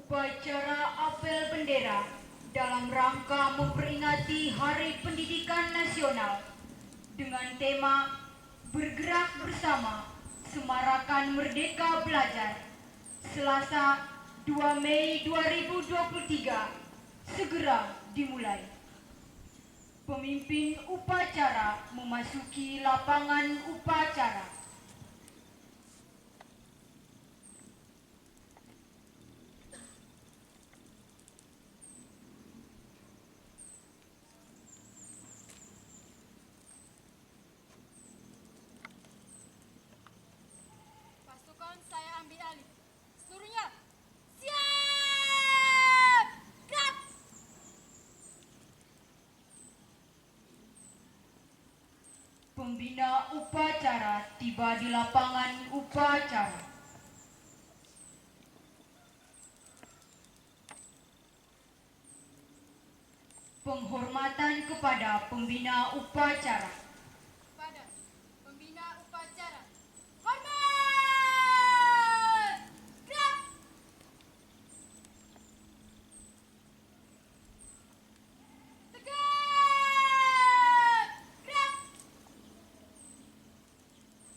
Upacara apel bendera dalam rangka memperingati Hari Pendidikan Nasional dengan tema Bergerak Bersama Semarakan Merdeka Belajar, Selasa 2 Mei 2023 segera dimulai. Pemimpin upacara memasuki lapangan upacara. Pasukan saya ambil alih. Seluruhnya siap! Gerak! Pembina upacara tiba di lapangan upacara. Penghormatan kepada pembina upacara. Kepada pembina upacara. Hormat! Gerak! Tegak! Gerak!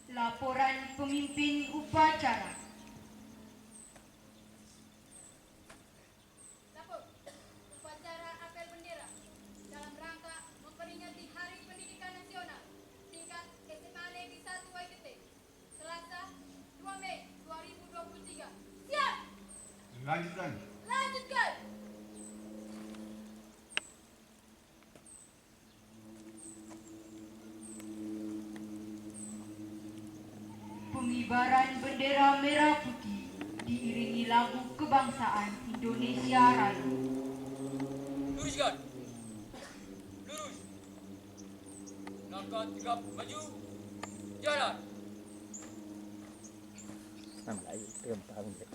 Laporan pemimpin upacara. Lapor. Upacara apel bendera dalam rangka memperingati Hari Pendidikan Nasional tingkat SMA Negeri 1 Waikete, Selasa 2 Mei 2023. Siap! Lanjutkan. Lanjutkan! Pengibaran bendera merah putih diiringi lagu kebangsaan Indonesia Raya. Luruskan. Lurus. Langkah tegap maju. Jalan. Sampai tempang deh.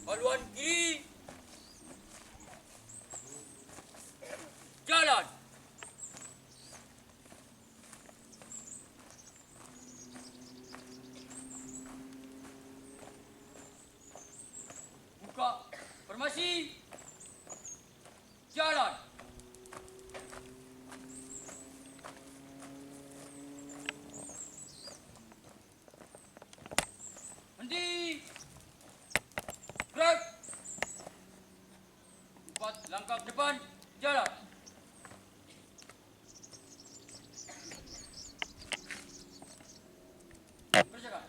Haluan kiri. Jalan. Buka formasi. Jalan. Henti. Gerak. 4 langkah ke depan. Jalan. Kerjakan.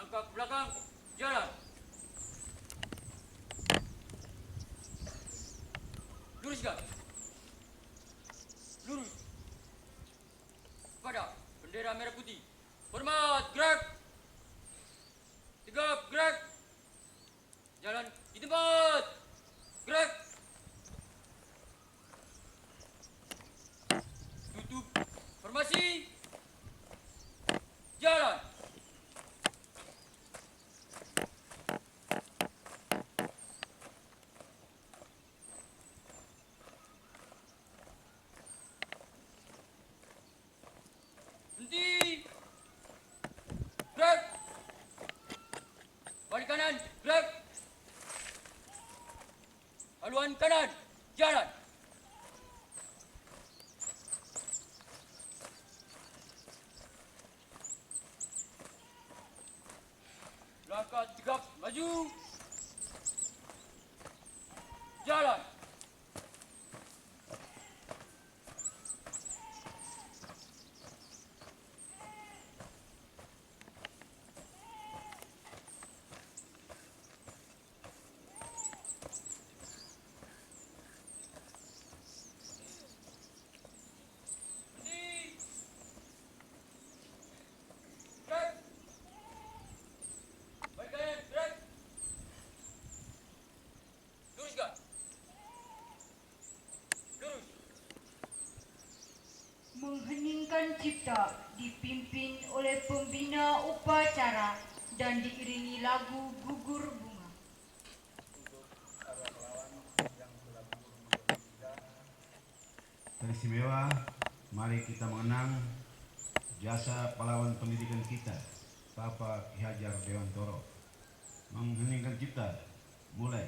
Langkah ke belakang, jalan. Luruskan. Lurus. Pada bendera merah putih. Hormat, gerak. Tegap, gerak. Jalan di tempat. Gerak. Tutup. Formasi. Jalan. Henti. Gerak. Balik kanan. Gerak. Haluan kanan. Jalan. Langkah tegap maju. Jalan. Berhenti. Gerak. Balik kanan, gerak. Luruskan. Lurus. Mengheningkan cipta dipimpin oleh pembina upacara dan diiringi lagu gugur bunga. Teristimewa, mari kita mengenang jasa pahlawan pendidikan kita, Bapak Ki Hajar Dewantoro. Mengheningkan cipta, mulai.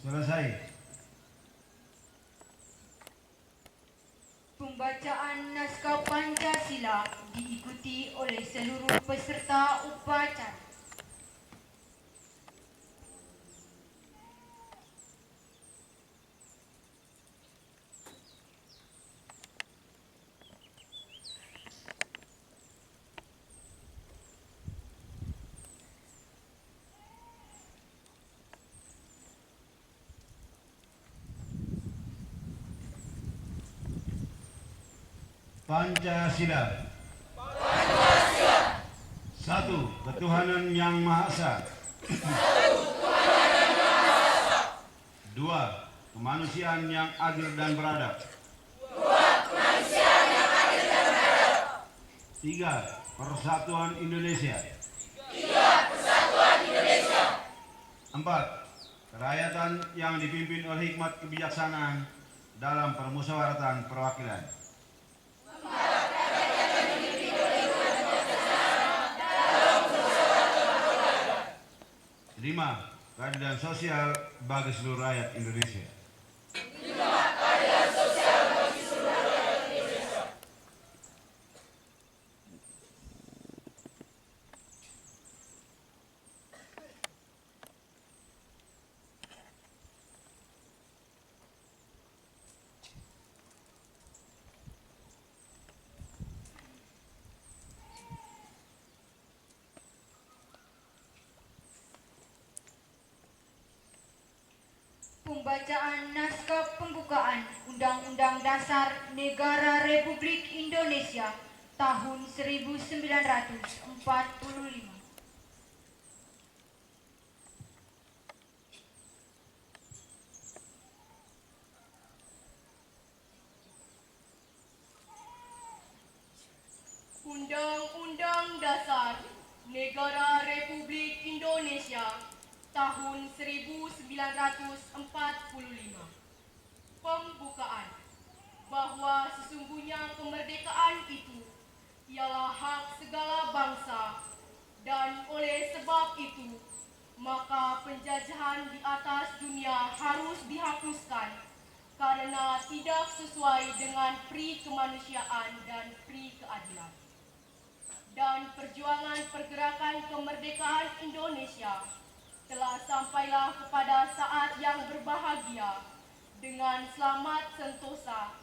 Selesai. Pembacaan naskah Pancasila diikuti oleh seluruh peserta upacara. Pancasila. Satu, ketuhanan yang Maha Esa. Dua, kemanusiaan yang adil dan beradab. Tiga, persatuan Indonesia. Empat, kerakyatan yang dipimpin oleh hikmat kebijaksanaan dalam permusyawaratan perwakilan. 5. Keadilan sosial bagi seluruh rakyat Indonesia. Pembacaan naskah pembukaan Undang-Undang Dasar Negara Republik Indonesia tahun 1945. Undang-Undang Dasar Negara Republik Indonesia tahun 1945. Pembukaan. Bahwa sesungguhnya kemerdekaan itu ialah hak segala bangsa, dan oleh sebab itu maka penjajahan di atas dunia harus dihapuskan karena tidak sesuai dengan pri kemanusiaan dan pri keadilan. Dan perjuangan pergerakan kemerdekaan Indonesia telah sampailah kepada saat yang berbahagia dengan selamat sentosa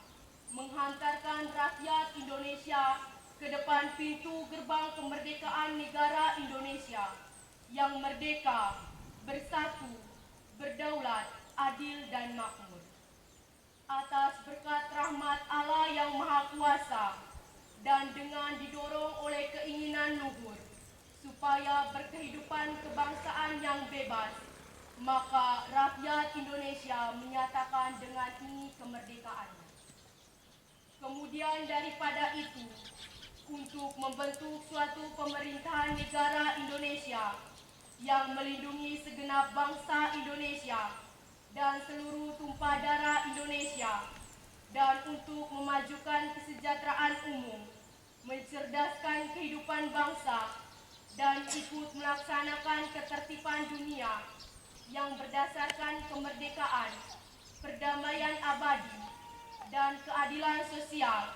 menghantarkan rakyat Indonesia ke depan pintu gerbang kemerdekaan negara Indonesia yang merdeka, bersatu, berdaulat, adil dan makmur. Atas berkat rahmat Allah yang Maha Kuasa dan dengan didorong oleh keinginan luhur supaya berkehidupan kebangsaan yang bebas, maka rakyat Indonesia menyatakan dengan ini kemerdekaannya. Kemudian daripada itu, untuk membentuk suatu pemerintahan negara Indonesia yang melindungi segenap bangsa Indonesia dan seluruh tumpah darah Indonesia, dan untuk memajukan kesejahteraan umum, mencerdaskan kehidupan bangsa, dan ikut melaksanakan ketertiban dunia yang berdasarkan kemerdekaan, perdamaian abadi, dan keadilan sosial,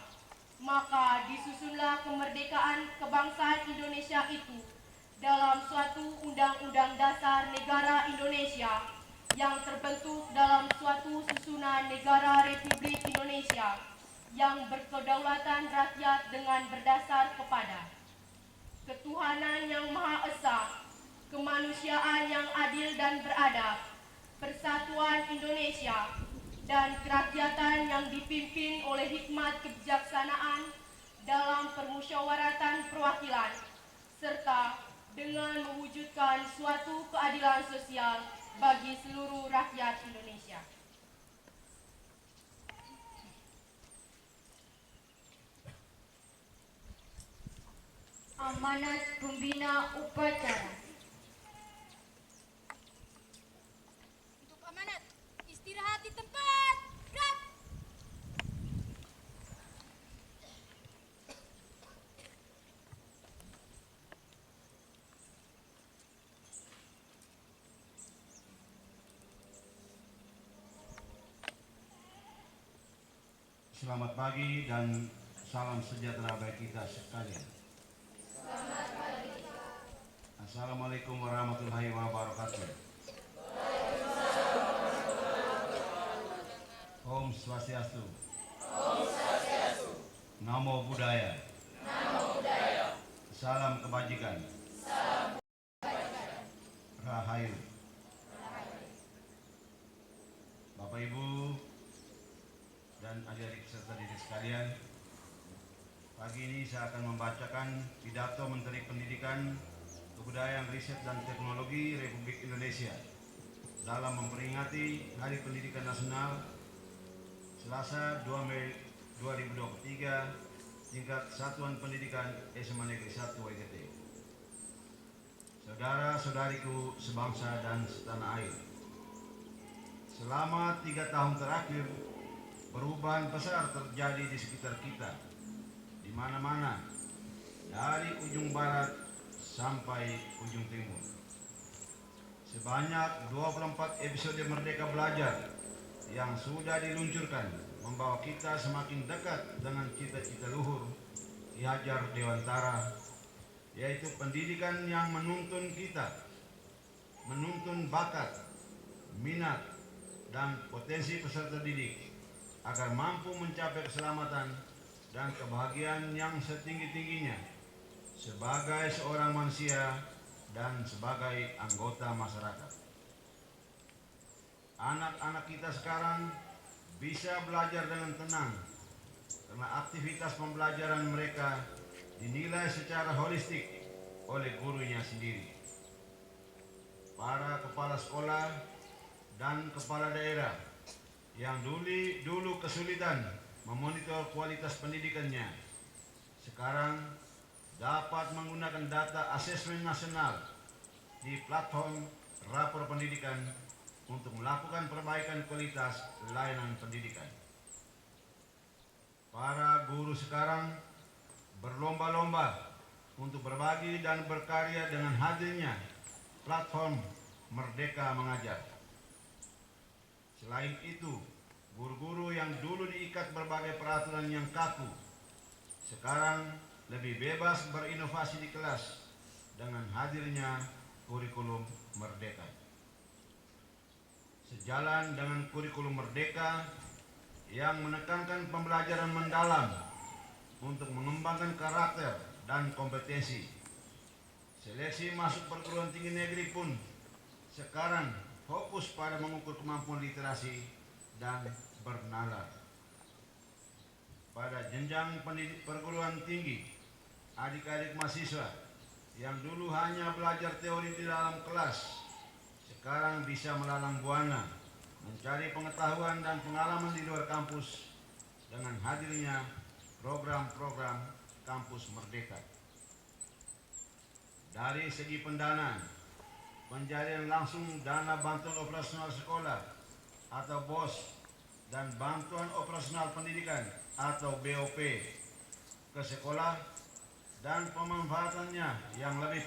maka disusunlah kemerdekaan kebangsaan Indonesia itu dalam suatu Undang-Undang Dasar Negara Indonesia yang terbentuk dalam suatu susunan negara Republik Indonesia yang berkedaulatan rakyat dengan berdasar kepada ketuhanan yang Maha Esa, kemanusiaan yang adil dan beradab, persatuan Indonesia, dan kerakyatan yang dipimpin oleh hikmat kebijaksanaan dalam permusyawaratan perwakilan, serta dengan mewujudkan suatu keadilan sosial bagi seluruh rakyat Indonesia. Amanat Pembina Upacara. Untuk amanat, istirahat di tempat. Gerak. Selamat pagi dan salam sejahtera bagi kita sekalian. Assalamualaikum warahmatullahi wabarakatuh. Om Swastiastu. Namo Buddhaya. Salam kebajikan. Rahayu. Bapak Ibu dan adik-adik peserta didik sekalian, pagi ini saya akan membacakan pidato Menteri Pendidikan, Kebudayaan, Riset dan Teknologi Republik Indonesia dalam memperingati Hari Pendidikan Nasional Selasa 2 Mei 2023 tingkat Satuan Pendidikan SMA Negeri 1 WGT. Saudara-saudariku sebangsa dan setanah air, selama 3 tahun terakhir perubahan besar terjadi di sekitar kita, di mana-mana, dari ujung barat sampai ujung timur. Sebanyak 24 episode Merdeka Belajar yang sudah diluncurkan membawa kita semakin dekat dengan cita-cita luhur Ki Hajar Dewantara, yaitu pendidikan yang menuntun kita, menuntun bakat, minat, dan potensi peserta didik agar mampu mencapai keselamatan dan kebahagiaan yang setinggi-tingginya sebagai seorang manusia dan sebagai anggota masyarakat. anak-anak kita sekarang bisa belajar dengan tenang karena aktivitas pembelajaran mereka dinilai secara holistik oleh gurunya sendiri. Para kepala sekolah dan kepala daerah yang dulu kesulitan memonitor kualitas pendidikannya sekarang dapat menggunakan data asesmen nasional di platform rapor pendidikan untuk melakukan perbaikan kualitas layanan pendidikan. Para guru sekarang berlomba-lomba untuk berbagi dan berkarya dengan hadirnya platform Merdeka Mengajar. Selain itu, guru-guru yang dulu diikat berbagai peraturan yang kaku, sekarang lebih bebas berinovasi di kelas dengan hadirnya kurikulum Merdeka. Sejalan dengan kurikulum Merdeka yang menekankan pembelajaran mendalam untuk mengembangkan karakter dan kompetensi, seleksi masuk perguruan tinggi negeri pun sekarang fokus pada mengukur kemampuan literasi dan bernalar. Pada jenjang pendidik perguruan tinggi, adik-adik mahasiswa yang dulu hanya belajar teori di dalam kelas sekarang bisa melalang buana mencari pengetahuan dan pengalaman di luar kampus dengan hadirnya program-program Kampus Merdeka. Dari segi pendanaan, penjadian langsung dana bantuan operasional sekolah atau BOS dan bantuan operasional pendidikan atau BOP ke sekolah dan pemanfaatannya yang lebih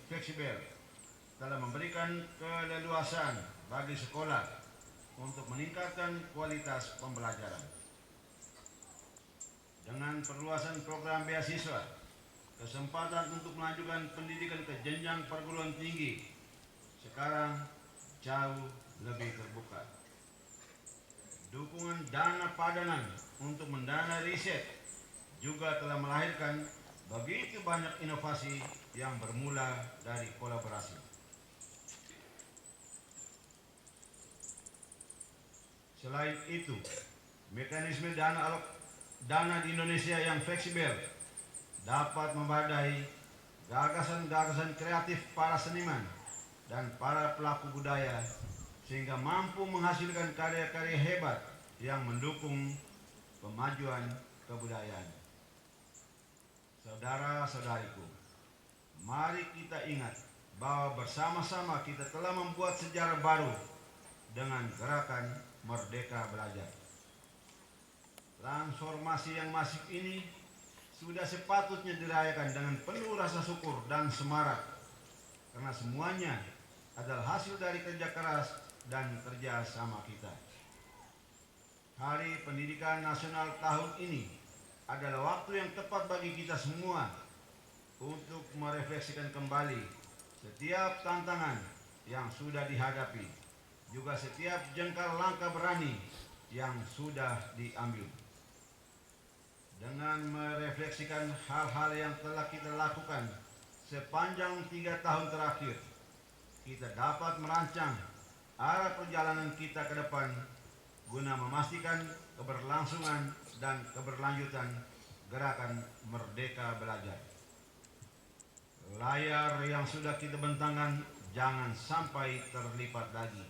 fleksibel telah memberikan keleluasan bagi sekolah untuk meningkatkan kualitas pembelajaran. Dengan perluasan program beasiswa, kesempatan untuk melanjutkan pendidikan ke jenjang perguruan tinggi sekarang jauh lebih terbuka. Dukungan dana padanan untuk mendanai riset juga telah melahirkan begitu banyak inovasi yang bermula dari kolaborasi. Selain itu, mekanisme dana di Indonesia yang fleksibel dapat membadai gagasan-gagasan kreatif para seniman dan para pelaku budaya sehingga mampu menghasilkan karya-karya hebat yang mendukung kemajuan kebudayaan. Saudara-saudariku, mari kita ingat bahwa bersama-sama kita telah membuat sejarah baru dengan gerakan Merdeka Belajar. Transformasi yang masif ini sudah sepatutnya dirayakan dengan penuh rasa syukur dan semarak, karena semuanya adalah hasil dari kerja keras dan kerja sama kita. Hari Pendidikan Nasional tahun ini adalah waktu yang tepat bagi kita semua untuk merefleksikan kembali setiap tantangan yang sudah dihadapi, juga setiap jengkal langkah berani yang sudah diambil. Dengan merefleksikan hal-hal yang telah kita lakukan sepanjang 3 tahun terakhir, kita dapat merancang arah perjalanan kita ke depan guna memastikan keberlangsungan dan keberlanjutan gerakan Merdeka Belajar. Layar yang sudah kita bentangkan jangan sampai terlipat lagi.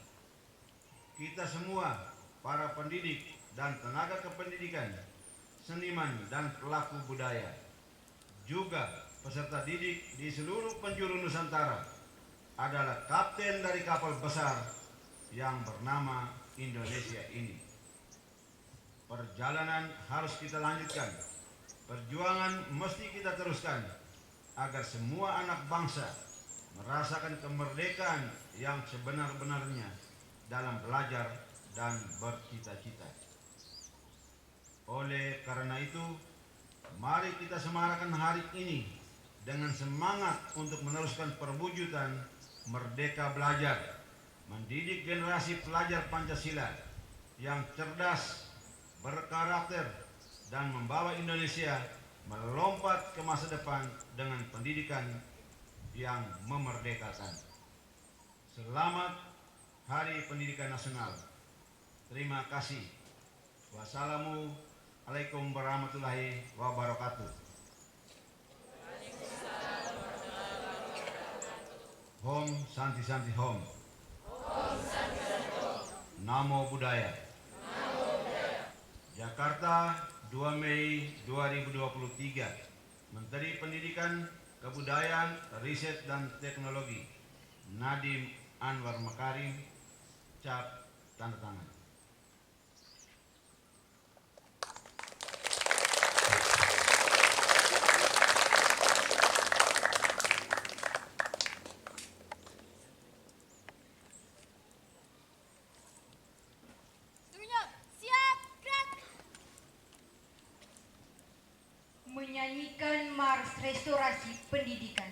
Kita semua, para pendidik dan tenaga kependidikan, seniman dan pelaku budaya, juga peserta didik di seluruh penjuru Nusantara adalah kapten dari kapal besar yang bernama Indonesia ini. Perjalanan harus kita lanjutkan, perjuangan mesti kita teruskan agar semua anak bangsa merasakan kemerdekaan yang sebenar-benarnya dalam belajar dan bercita-cita. Oleh karena itu, mari kita semarakkan hari ini dengan semangat untuk meneruskan perwujudan Merdeka Belajar, mendidik generasi pelajar Pancasila yang cerdas, berkarakter, dan membawa Indonesia melompat ke masa depan dengan pendidikan yang memerdekakan. Selamat Hari Pendidikan Nasional Terima kasih. Wassalamualaikum warahmatullahi wabarakatuh. Om Santi Santi Om. Namo Buddhaya. Jakarta, 2 Mei 2023. Menteri Pendidikan, Kebudayaan, Riset dan Teknologi Nadiem Anwar Makarim, cap tanda tangan. Semuanya siap, gerak. Menyanyikan Mars Restorasi Pendidikan.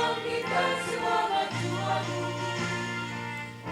Bangkitkan semangat juangmu dengan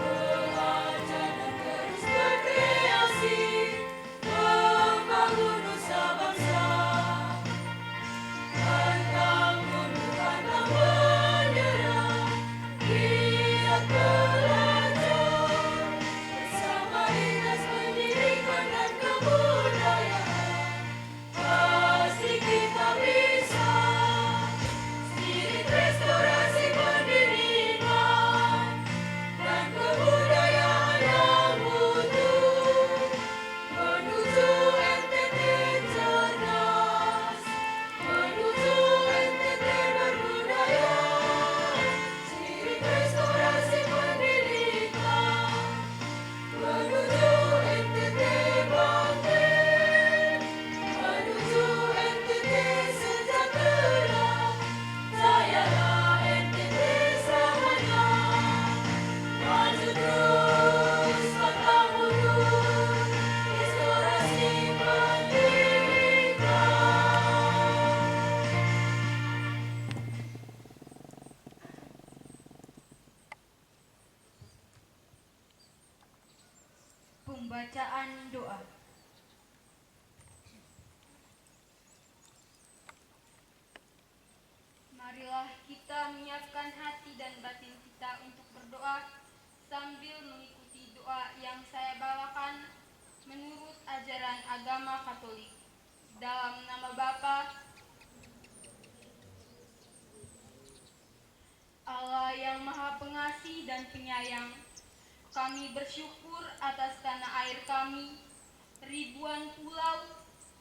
Pembacaan doa. Marilah kita menyiapkan hati dan batin kita untuk berdoa sambil mengikuti doa yang saya bawakan menurut ajaran agama Katolik. Dalam nama Bapa, Allah yang Maha Pengasih dan Penyayang, kami bersyukur atas tanah air kami, ribuan pulau,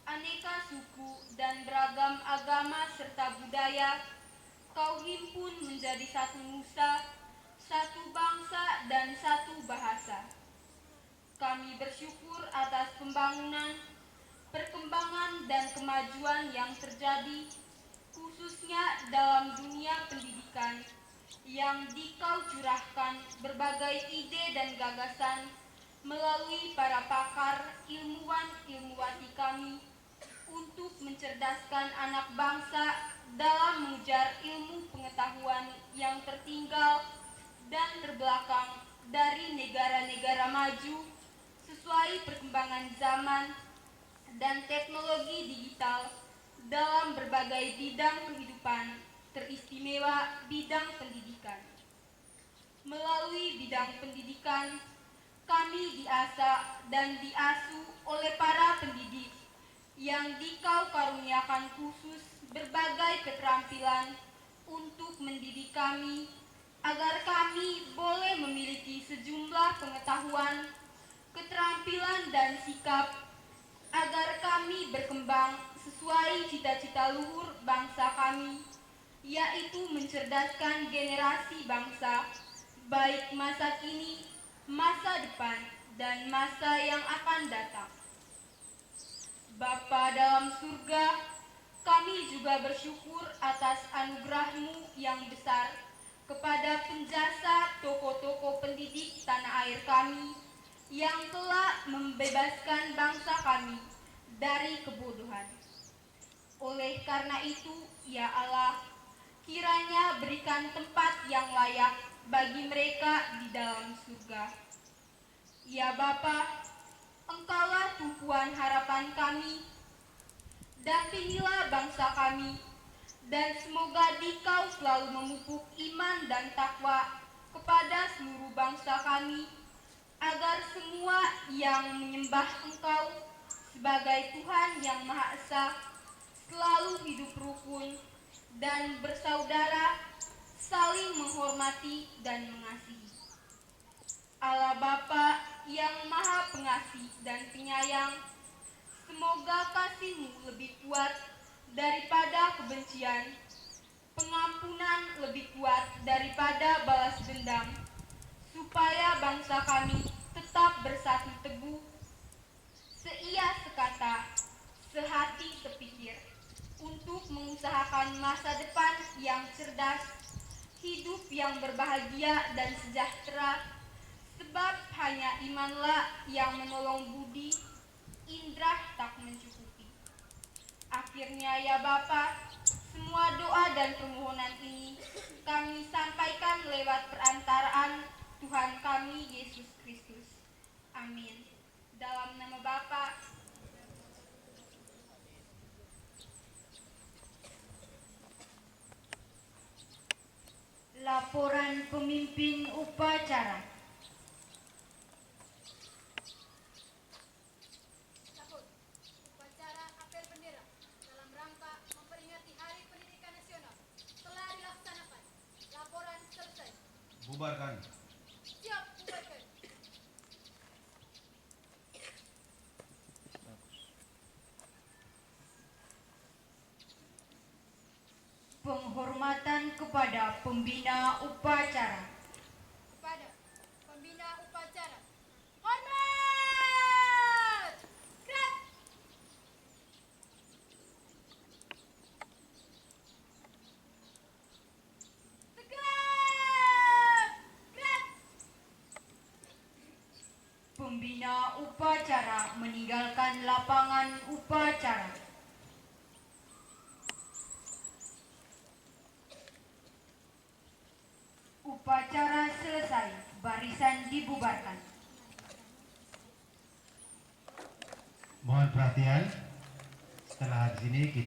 aneka suku, dan beragam agama serta budaya, Kau himpun menjadi satu nusa, satu bangsa, dan satu bahasa. Kami bersyukur atas pembangunan, perkembangan, dan kemajuan yang terjadi, khususnya dalam dunia pendidikan, yang Dikau curahkan berbagai ide dan gagasan melalui para pakar, ilmuwan-ilmuwati kami untuk mencerdaskan mencerdaskan anak bangsa dalam mengejar ilmu pengetahuan yang tertinggal dan terbelakang dari negara-negara maju sesuai perkembangan zaman dan teknologi digital dalam berbagai bidang kehidupan, teristimewa bidang pendidikan. Melalui bidang pendidikan, kami diasah dan diasuh oleh para pendidik yang dikau karuniakan khusus berbagai keterampilan untuk mendidik kami agar kami boleh memiliki sejumlah pengetahuan, keterampilan dan sikap agar kami berkembang sesuai cita-cita luhur bangsa kami, yaitu mencerdaskan generasi bangsa, baik masa kini, masa depan, dan masa yang akan datang. Bapa dalam surga, kami juga bersyukur atas anugerah-Mu yang besar kepada penjasa tokoh-tokoh pendidik tanah air kami yang telah membebaskan bangsa kami dari kebodohan. Oleh karena itu, ya Allah, kiranya berikan tempat yang layak bagi mereka di dalam surga. Ya Bapa, Engkaulah tumpuan harapan kami. Dampingilah bangsa kami, dan semoga Dikau selalu memupuk iman dan takwa kepada seluruh bangsa kami, agar semua yang menyembah Engkau sebagai Tuhan yang Maha Esa selalu hidup rukun dan bersaudara, saling menghormati dan mengasihi. Allah Bapa yang Maha Pengasih dan Penyayang, semoga kasih-Mu lebih kuat daripada kebencian, pengampunan lebih kuat daripada balas dendam, supaya bangsa kami tetap bersatu teguh, seia sekata, sehati sepikir, untuk mengusahakan masa depan yang cerdas, hidup yang berbahagia dan sejahtera, sebab hanya imanlah yang menolong budi, indrah tak mencukupi. Akhirnya ya Bapa, semua doa dan permohonan ini kami sampaikan lewat perantaraan Tuhan kami Yesus Kristus. Amin. Dalam nama Bapa, laporan pemimpin upacara. Sahut. Upacara apel bendera dalam rangka memperingati Hari Pendidikan Nasional telah dilaksanakan. Laporan selesai. Bubarkan. Siap, bubarkan. Penghormatan kepada pembina upacara. Kepada pembina upacara. Hormat! Gerak! Tegak! Gerak! Pembina upacara meninggalkan lapangan upacara. Upacara selesai, barisan dibubarkan. Mohon perhatian, setelah di sini kita